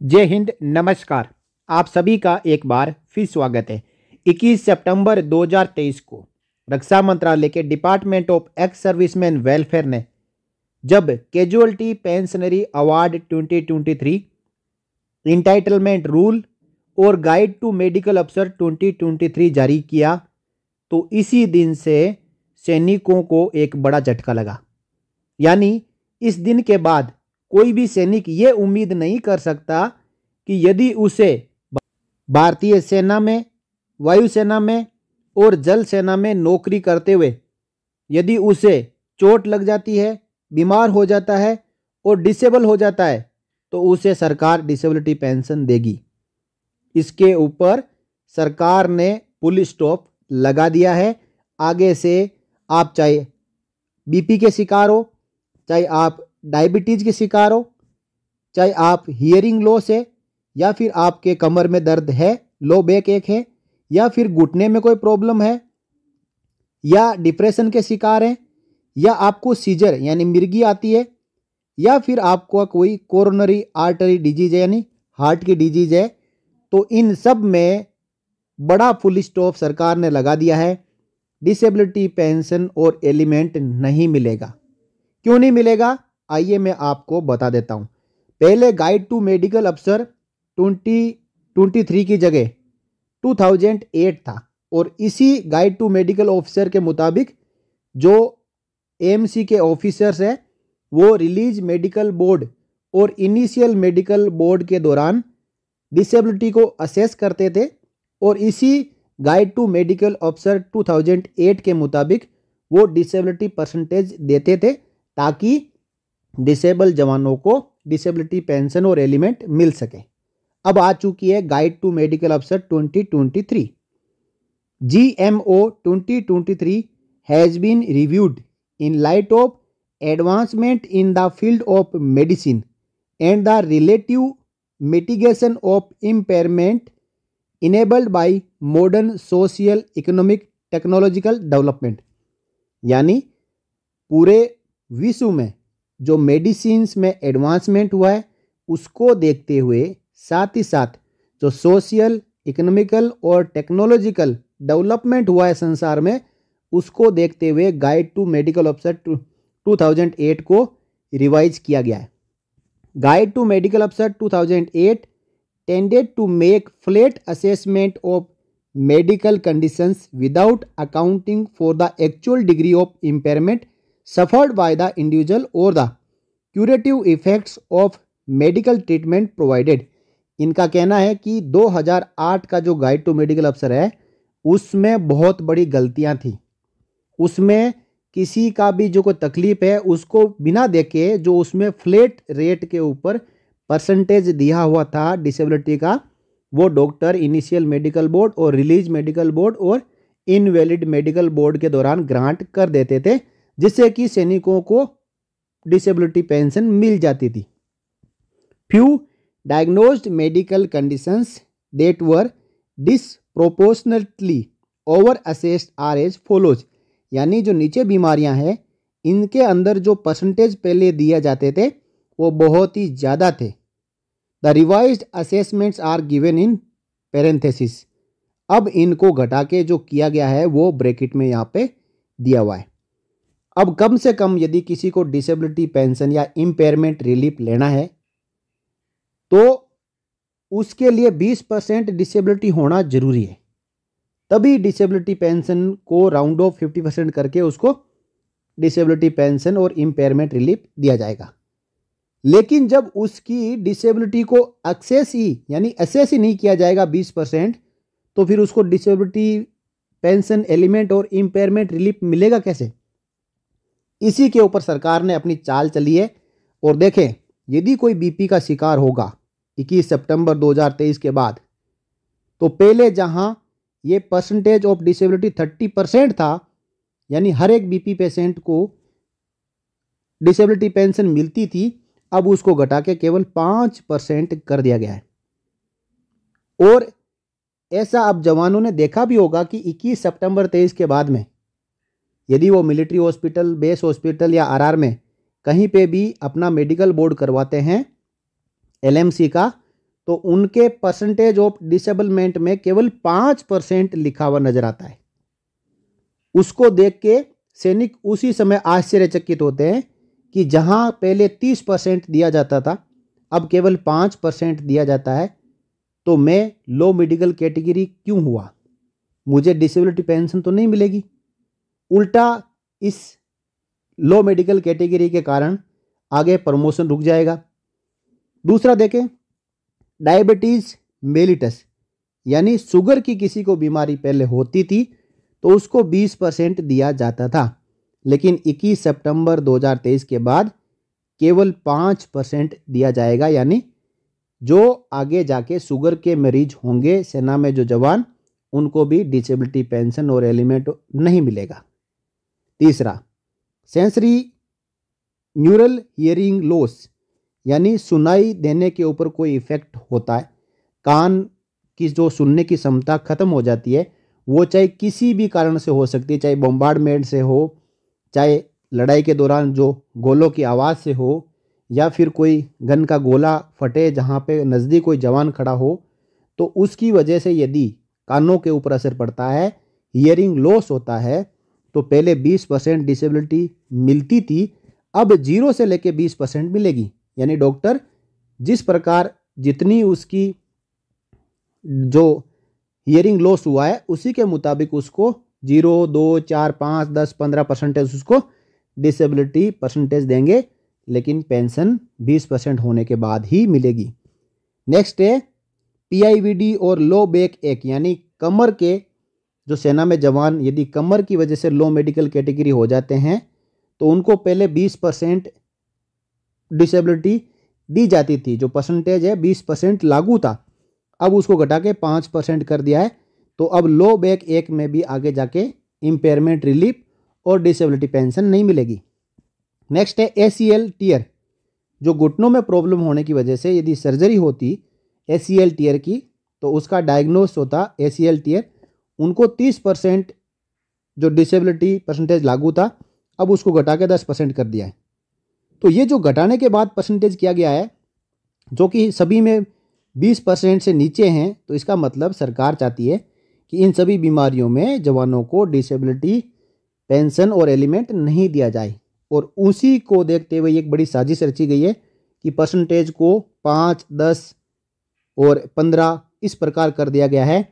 जय हिंद, नमस्कार। आप सभी का एक बार फिर स्वागत है। 21 सितंबर 2023 को रक्षा मंत्रालय के department of ex serviceman welfare ने जब casualty pensionary award 2023 entitlement rule और गाइड टू मेडिकल अफसर 2023 जारी किया, तो इसी दिन से सैनिकों को एक बड़ा झटका लगा। यानी इस दिन के बाद कोई भी सैनिक ये उम्मीद नहीं कर सकता कि यदि उसे भारतीय सेना में, वायुसेना में और जल सेना में नौकरी करते हुए यदि उसे चोट लग जाती है, बीमार हो जाता है और डिसेबल हो जाता है, तो उसे सरकार डिसेबिलिटी पेंशन देगी। इसके ऊपर सरकार ने फुल स्टॉप लगा दिया है। आगे से आप चाहे बीपी के शिकार हो, चाहे आप डायबिटीज के शिकार हो, चाहे आप हियरिंग लॉस है, या फिर आपके कमर में दर्द है, लो बैक एक है, या फिर घुटने में कोई प्रॉब्लम है, या डिप्रेशन के शिकार हैं, या आपको सीजर यानी मिर्गी आती है, या फिर आपको कोई कोरोनरी आर्टरी डिजीज है यानी हार्ट की डिजीज है, तो इन सब में बड़ा फुल स्टॉप सरकार ने लगा दिया है। डिसेबिलिटी पेंशन और एलिमेंट नहीं मिलेगा। क्यों नहीं मिलेगा, आइए मैं आपको बता देता हूं। पहले गाइड टू मेडिकल अफसर 2023 की जगह 2008 था, और इसी गाइड टू मेडिकल ऑफिसर के मुताबिक जो एएमसी के ऑफिसर्स हैं वो रिलीज मेडिकल बोर्ड और इनिशियल मेडिकल बोर्ड के दौरान डिसेबिलिटी को असेस करते थे, और इसी गाइड टू मेडिकल ऑफिसर 2008 के मुताबिक वो डिसेबिलिटी परसेंटेज देते थे ताकि डिसेबल जवानों को डिसेबिलिटी पेंशन और एलिमेंट मिल सके। अब आ चुकी है गाइड टू मेडिकल अफसर 2023। GMO 2023 has been reviewed in light of advancement in the field of medicine and the relative mitigation of impairment enabled by modern social economic technological development. यानी पूरे विश्व में जो मेडिसिन्स में एडवांसमेंट हुआ है उसको देखते हुए, साथ ही साथ जो सोशल इकोनॉमिकल और टेक्नोलॉजिकल डेवलपमेंट हुआ है संसार में, उसको देखते हुए गाइड टू मेडिकल अफसर 2008 को रिवाइज किया गया है। गाइड टू मेडिकल अफसर 2008 tended to make flat assessment of medical conditions without accounting for the actual degree of impairment suffered by the individual or the curative effects of medical treatment provided। इनका कहना है कि 2008 का जो guide to medical अफसर है उसमें बहुत बड़ी गलतियां थी। उसमें किसी का भी जो कोई तकलीफ है उसको बिना देखे जो उसमें फ्लैट रेट के ऊपर परसेंटेज दिया हुआ था डिसेबिलिटी का, वो डॉक्टर इनिशियल मेडिकल बोर्ड और रिलीज मेडिकल बोर्ड और इनवैलिड मेडिकल बोर्ड के दौरान ग्रांट कर देते थे, जिससे कि सैनिकों को डिसेबिलिटी पेंशन मिल जाती थी। Few diagnosed medical conditions that were disproportionately over assessed are as follows. यानी जो नीचे बीमारियां हैं इनके अंदर जो परसेंटेज पहले दिए जाते थे वो बहुत ही ज़्यादा थे। The revised assessments are given in parenthesis. अब इनको घटा के जो किया गया है वो ब्रैकेट में यहाँ पे दिया हुआ है। अब कम से कम यदि किसी को डिसेबिलिटी पेंशन या इम्पेयरमेंट रिलीफ लेना है तो उसके लिए 20% डिसेबिलिटी होना जरूरी है, तभी डिसेबिलिटी पेंशन को राउंड ऑफ 50% करके उसको डिसेबिलिटी पेंशन और इम्पेयरमेंट रिलीफ दिया जाएगा। लेकिन जब उसकी डिसेबिलिटी को एक्सेस ही यानी असेस ही नहीं किया जाएगा 20%, तो फिर उसको डिसेबिलिटी पेंशन एलिमेंट और इम्पेयरमेंट रिलीफ मिलेगा कैसे? इसी के ऊपर सरकार ने अपनी चाल चली है। और देखें, यदि कोई बीपी का शिकार होगा 21 सितंबर 2023 के बाद, तो पहले जहां ये परसेंटेज ऑफ डिसेबिलिटी 30% था, यानी हर एक बीपी पेशेंट को डिसेबिलिटी पेंशन मिलती थी, अब उसको घटा के केवल 5% कर दिया गया है। और ऐसा अब जवानों ने देखा भी होगा कि 21 सितंबर 23 के बाद में यदि वो मिलिट्री हॉस्पिटल, बेस हॉस्पिटल या आरआर में कहीं पे भी अपना मेडिकल बोर्ड करवाते हैं एलएमसी का, तो उनके परसेंटेज ऑफ डिसेबलमेंट में केवल 5% लिखा हुआ नजर आता है। उसको देख के सैनिक उसी समय आश्चर्यचकित होते हैं कि जहां पहले 30% दिया जाता था, अब केवल 5% दिया जाता है, तो मैं लो मेडिकल कैटेगरी क्यों हुआ? मुझे डिसेबिलिटी पेंशन तो नहीं मिलेगी। उल्टा इस लो मेडिकल कैटेगरी के कारण आगे प्रमोशन रुक जाएगा। दूसरा देखें, डायबिटीज मेलिटस यानी शुगर की किसी को बीमारी पहले होती थी तो उसको 20% दिया जाता था, लेकिन 21 सितंबर 2023 के बाद केवल 5% दिया जाएगा। यानी जो आगे जाके शुगर के मरीज होंगे, सेना में जो जवान, उनको भी डिसेबिलिटी पेंशन और एलिमेंट नहीं मिलेगा। तीसरा, सेंसरी न्यूरल हियरिंग लॉस यानी सुनाई देने के ऊपर कोई इफेक्ट होता है, कान की जो सुनने की क्षमता खत्म हो जाती है, वो चाहे किसी भी कारण से हो सकती है, चाहे बम्बार्डमेंट से हो, चाहे लड़ाई के दौरान जो गोलों की आवाज़ से हो, या फिर कोई गन का गोला फटे जहाँ पे नज़दीक कोई जवान खड़ा हो, तो उसकी वजह से यदि कानों के ऊपर असर पड़ता है, हियरिंग लॉस होता है, तो पहले 20% डिसेबिलिटी मिलती थी, अब 0 से लेके 20% मिलेगी। यानी डॉक्टर जिस प्रकार जितनी उसकी जो हियरिंग लॉस हुआ है उसी के मुताबिक उसको 0, 2, 4, 5, 10, 15% उसको डिसेबिलिटी परसेंटेज देंगे, लेकिन पेंशन 20% होने के बाद ही मिलेगी। नेक्स्ट है PIVD और लो बैक एक यानी कमर के जो सेना में जवान यदि कमर की वजह से लो मेडिकल कैटेगरी हो जाते हैं तो उनको पहले 20% डिसेबिलिटी दी जाती थी, जो परसेंटेज है 20% लागू था, अब उसको घटा के 5% कर दिया है। तो अब लो बैक एक में भी आगे जाके इम्पेयरमेंट रिलीफ और डिसेबिलिटी पेंशन नहीं मिलेगी। नेक्स्ट है ACL टीयर, जो घुटनों में प्रॉब्लम होने की वजह से यदि सर्जरी होती ACL टीयर की तो उसका डायग्नोस होता ACL टीयर, उनको 30% जो डिसेबिलिटी परसेंटेज लागू था, अब उसको घटा के 10% कर दिया है। तो ये जो घटाने के बाद परसेंटेज किया गया है, जो कि सभी में 20% से नीचे हैं, तो इसका मतलब सरकार चाहती है कि इन सभी बीमारियों में जवानों को डिसेबिलिटी पेंशन और एलिमेंट नहीं दिया जाए। और उसी को देखते हुए एक बड़ी साजिश रची गई है कि परसेंटेज को 5, 10 और 15 इस प्रकार कर दिया गया है।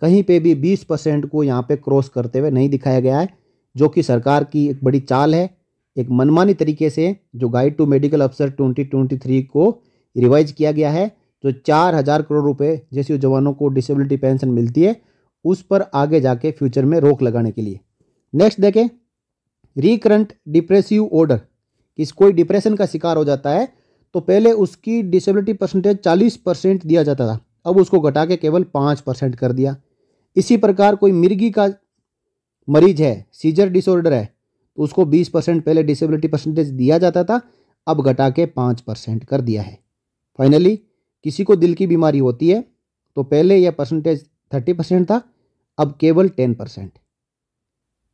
कहीं पे भी 20% को यहाँ पे क्रॉस करते हुए नहीं दिखाया गया है, जो कि सरकार की एक बड़ी चाल है। एक मनमानी तरीके से जो गाइड टू मेडिकल अफसर 2023 को रिवाइज किया गया है, जो 4000 करोड़ रुपए जैसे जवानों को डिसेबिलिटी पेंशन मिलती है, उस पर आगे जाके फ्यूचर में रोक लगाने के लिए। नेक्स्ट देखें, रिकरेंट डिप्रेसिव ऑर्डर, कि कोई डिप्रेशन का शिकार हो जाता है तो पहले उसकी डिसेबिलिटी परसेंटेज 40% दिया जाता था, अब उसको घटा के केवल 5% कर दिया। इसी प्रकार कोई मिर्गी का मरीज है, सीजर डिसऑर्डर है, तो उसको 20% पहले डिसेबिलिटी परसेंटेज दिया जाता था, अब घटा के 5% कर दिया है। फाइनली किसी को दिल की बीमारी होती है तो पहले यह परसेंटेज 30% था, अब केवल 10%।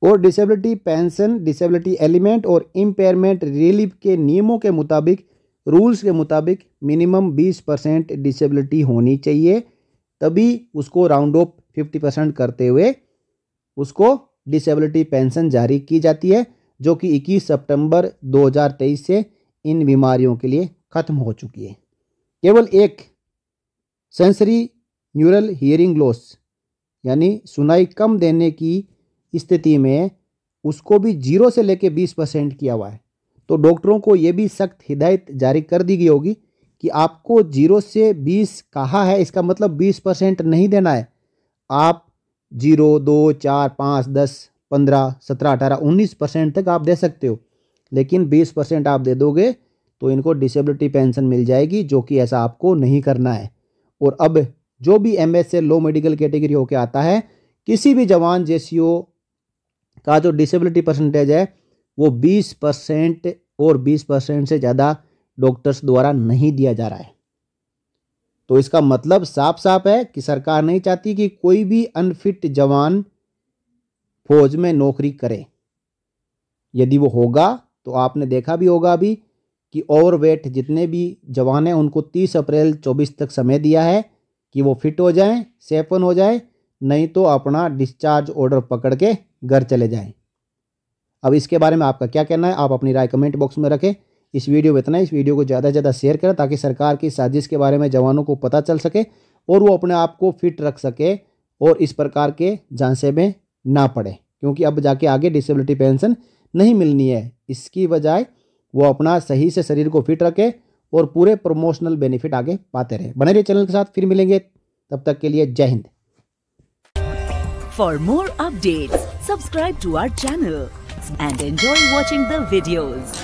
और डिसेबिलिटी पेंशन, डिसेबिलिटी एलिमेंट और इम्पेयरमेंट रिलीफ के नियमों के मुताबिक, रूल्स के मुताबिक मिनिमम 20% डिसेबिलिटी होनी चाहिए, तभी उसको राउंड ऑफ 50% करते हुए उसको डिसेबिलिटी पेंशन जारी की जाती है, जो कि 21 सितंबर 2023 से इन बीमारियों के लिए खत्म हो चुकी है। केवल एक सेंसरी न्यूरल हियरिंग लॉस यानी सुनाई कम देने की स्थिति में उसको भी 0 से लेके 20% किया हुआ है। तो डॉक्टरों को ये भी सख्त हिदायत जारी कर दी गई होगी कि आपको 0 से 20 कहा है, इसका मतलब 20% नहीं देना है। आप 0, 2, 4, 5, 10, 15, 17, 18, 19% तक आप दे सकते हो, लेकिन 20% आप दे दोगे तो इनको डिसेबिलिटी पेंशन मिल जाएगी, जो कि ऐसा आपको नहीं करना है। और अब जो भी MS से लो मेडिकल कैटेगरी होके आता है, किसी भी जवान JCO का जो डिसेबिलिटी परसेंटेज है वो 20% और 20% से ज़्यादा डॉक्टर्स द्वारा नहीं दिया जा रहा है। तो इसका मतलब साफ साफ है कि सरकार नहीं चाहती कि कोई भी अनफिट जवान फौज में नौकरी करे। यदि वो होगा तो आपने देखा भी होगा अभी कि ओवरवेट जितने भी जवान हैं उनको 30 अप्रैल 24 तक समय दिया है कि वो फिट हो जाएं, सेफन हो जाएं, नहीं तो अपना डिस्चार्ज ऑर्डर पकड़ के घर चले जाएं। अब इसके बारे में आपका क्या कहना है, आप अपनी राय कमेंट बॉक्स में रखें। इस वीडियो में इतना ही। इस वीडियो को ज़्यादा से ज़्यादा शेयर करें ताकि सरकार की साजिश के बारे में जवानों को पता चल सके और वो अपने आप को फिट रख सके और इस प्रकार के झांसे में ना पड़े, क्योंकि अब जाके आगे डिसेबिलिटी पेंशन नहीं मिलनी है। इसकी बजाय वो अपना सही से शरीर को फिट रखे और पूरे प्रमोशनल बेनिफिट आगे पाते रहे। बने रहिए चैनल के साथ, फिर मिलेंगे, तब तक के लिए जय Hind. For more updates, subscribe to our channel and enjoy watching the videos.